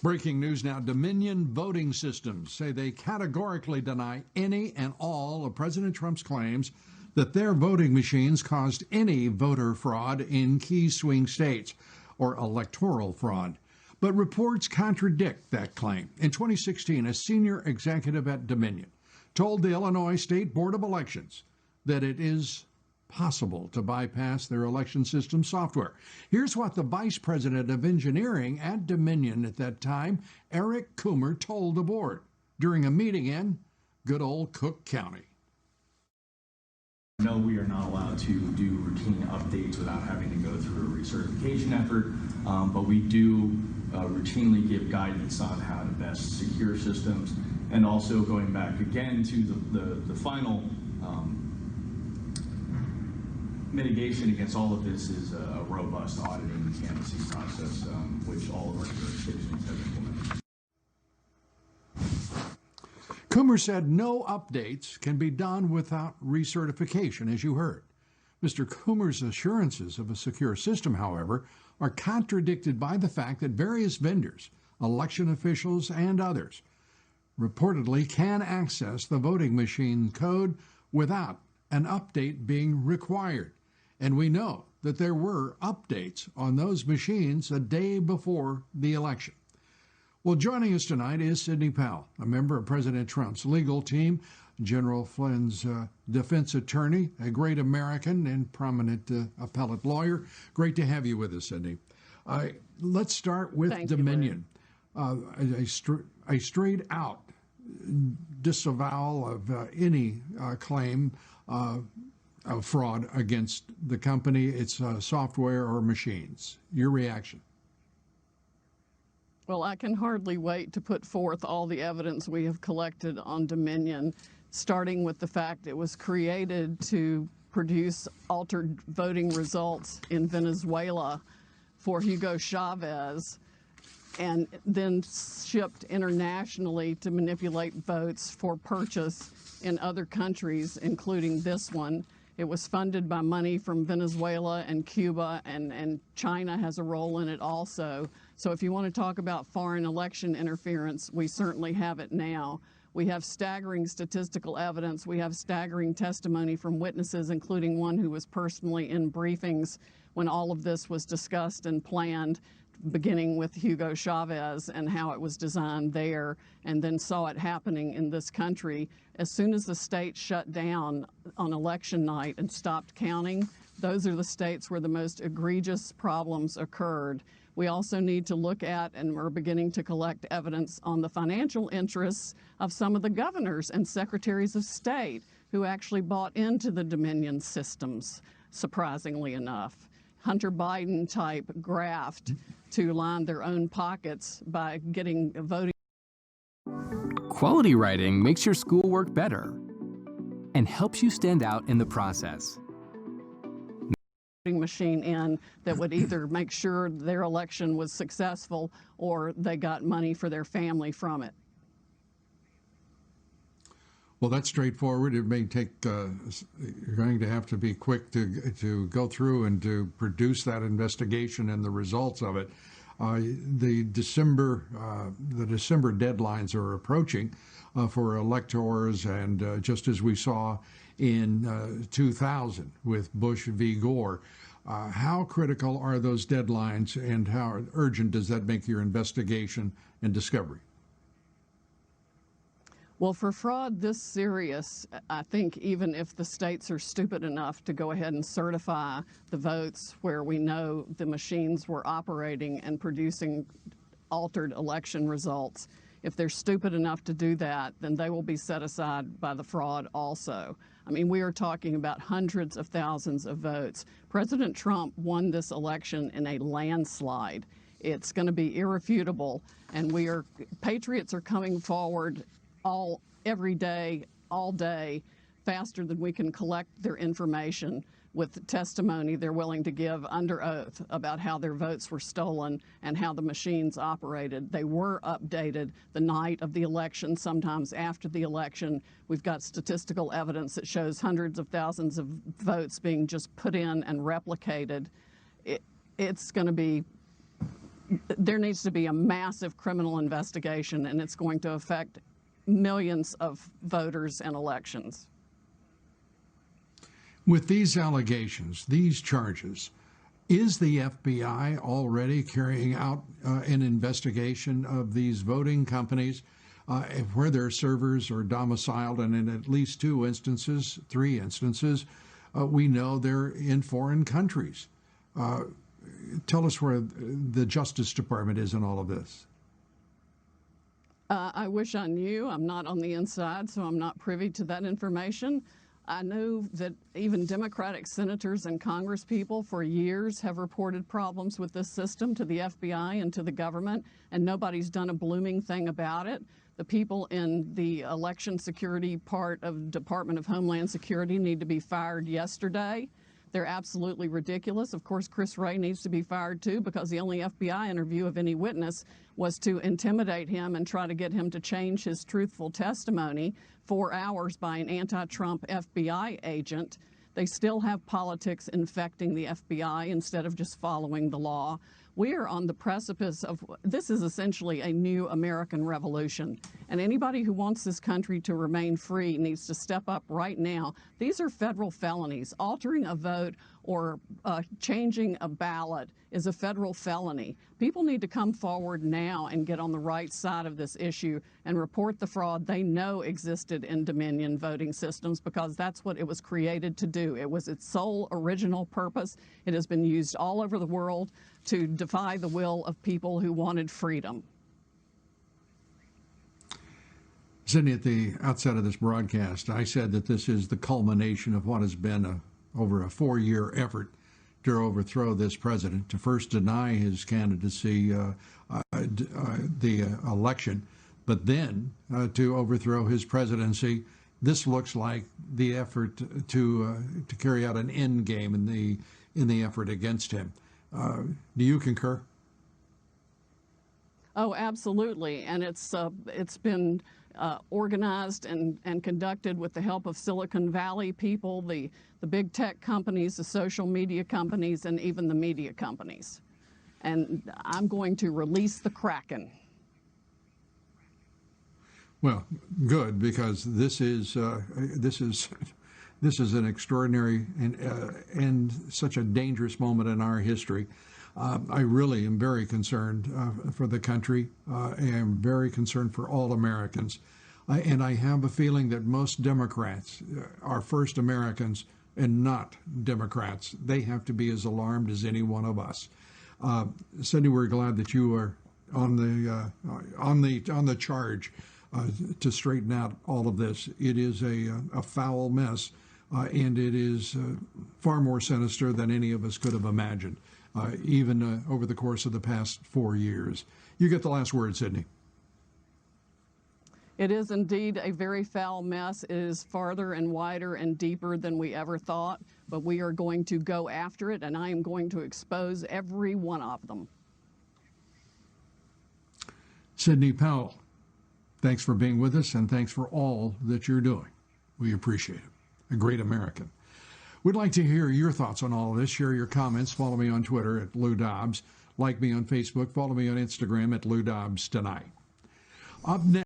Breaking news now. Dominion voting systems say they categorically deny any and all of President Trump's claims that their voting machines caused any voter fraud in key swing states or electoral fraud. But reports contradict that claim. In 2016, a senior executive at Dominion told the Illinois State Board of Elections that it is possible to bypass their election system software. Here's what the vice president of engineering at Dominion at that time, Eric Coomer, told the board during a meeting in good old Cook County. No, we are not allowed to do routine updates without having to go through a recertification effort, but we do routinely give guidance on how to best secure systems, and also going back again to the final mitigation against all of this is a robust auditing and canvassing process, which all of our jurisdictions have implemented. Coomer said no updates can be done without recertification, as you heard. Mr. Coomer's assurances of a secure system, however, are contradicted by the fact that various vendors, election officials, and others reportedly can access the voting machine code without an update being required. And we know that there were updates on those machines a day before the election. Well, joining us tonight is Sidney Powell, a member of President Trump's legal team, General Flynn's defense attorney, a great American and prominent appellate lawyer. Great to have you with us, Sidney. Let's start with Dominion. A straight-out disavowal of any claim of fraud against the company, its software or machines. Your reaction? Well, I can hardly wait to put forth all the evidence we have collected on Dominion, starting with the fact it was created to produce altered voting results in Venezuela for Hugo Chavez, and then shipped internationally to manipulate votes for purchase in other countries, including this one. It was funded by money from Venezuela and Cuba, and China has a role in it also. So if you want to talk about foreign election interference, we certainly have it now. We have staggering statistical evidence. We have staggering testimony from witnesses, including one who was personally in briefings when all of this was discussed and planned, beginning with Hugo Chavez and how it was designed there, and then saw it happening in this country. As soon as the state shut down on election night and stopped counting, those are the states where the most egregious problems occurred. We also need to look at, and we're beginning to collect evidence on the financial interests of some of the governors and secretaries of state who actually bought into the Dominion systems, surprisingly enough. Hunter Biden type graft to line their own pockets by getting voting. Quality writing makes your schoolwork better and helps you stand out in the process. Machine in that would either make sure their election was successful or they got money for their family from it. Well, that's straightforward. It may take, you're going to have to be quick to go through and to produce that investigation and the results of it. The December deadlines are approaching for electors, and just as we saw in 2000 with Bush v. Gore, how critical are those deadlines, and how urgent does that make your investigation and discovery? Well, for fraud this serious, I think even if the states are stupid enough to go ahead and certify the votes where we know the machines were operating and producing altered election results, if they're stupid enough to do that, then they will be set aside by the fraud also. I mean, we are talking about hundreds of thousands of votes. President Trump won this election in a landslide. It's going to be irrefutable, and patriots are coming forward every day, all day, faster than we can collect their information with testimony they're willing to give under oath about how their votes were stolen and how the machines operated. They were updated the night of the election, sometimes after the election. We've got statistical evidence that shows hundreds of thousands of votes being just put in and replicated. It's going to be there needs to be a massive criminal investigation, and it's going to affect millions of voters and elections. With these allegations, these charges, is the FBI already carrying out an investigation of these voting companies where their servers are domiciled? And in at least 3 instances, we know they're in foreign countries. Tell us where the Justice Department is in all of this. I wish I knew. I'm not on the inside, so I'm not privy to that information. I know that even Democratic senators and congresspeople for years have reported problems with this system to the FBI and to the government, and nobody's done a blooming thing about it. The people in the election security part of the Department of Homeland Security need to be fired yesterday. They're absolutely ridiculous. Of course, Chris Wray needs to be fired too, because the only FBI interview of any witness was to intimidate him and try to get him to change his truthful testimony 4 hours by an anti-Trump FBI agent. They still have politics infecting the FBI instead of just following the law. We are on the precipice of, this is essentially a new American revolution. And anybody who wants this country to remain free needs to step up right now. These are federal felonies. Altering a vote or changing a ballot is a federal felony. People need to come forward now and get on the right side of this issue and report the fraud they know existed in Dominion voting systems, because that's what it was created to do. It was its sole original purpose. It has been used all over the world to defy the will of people who wanted freedom. Sydney, at the outset of this broadcast, I said that this is the culmination of what has been over a 4-year effort to overthrow this president, to first deny his candidacy, the election, but then to overthrow his presidency. This looks like the effort to carry out an end game in the effort against him. Do you concur? Oh, absolutely, and it's been organized and conducted with the help of Silicon Valley people, the big tech companies, the social media companies, and even the media companies. And I'm going to release the Kraken. Well, good, because this is an extraordinary and such a dangerous moment in our history. I really am very concerned for the country. I am very concerned for all Americans. And I have a feeling that most Democrats are first Americans and not Democrats. They have to be as alarmed as any one of us. Cindy, we're glad that you are on the charge to straighten out all of this. It is a foul mess, and it is far more sinister than any of us could have imagined, even over the course of the past 4 years. You get the last word, Sydney. It is indeed a very foul mess. It is farther and wider and deeper than we ever thought, but we are going to go after it, and I am going to expose every one of them. Sidney Powell, thanks for being with us, and thanks for all that you're doing. We appreciate it. A great American. We'd like to hear your thoughts on all of this. Share your comments. Follow me on Twitter at L0u. Like me on Facebook. Follow me on Instagram at L0u Tonight. Up next.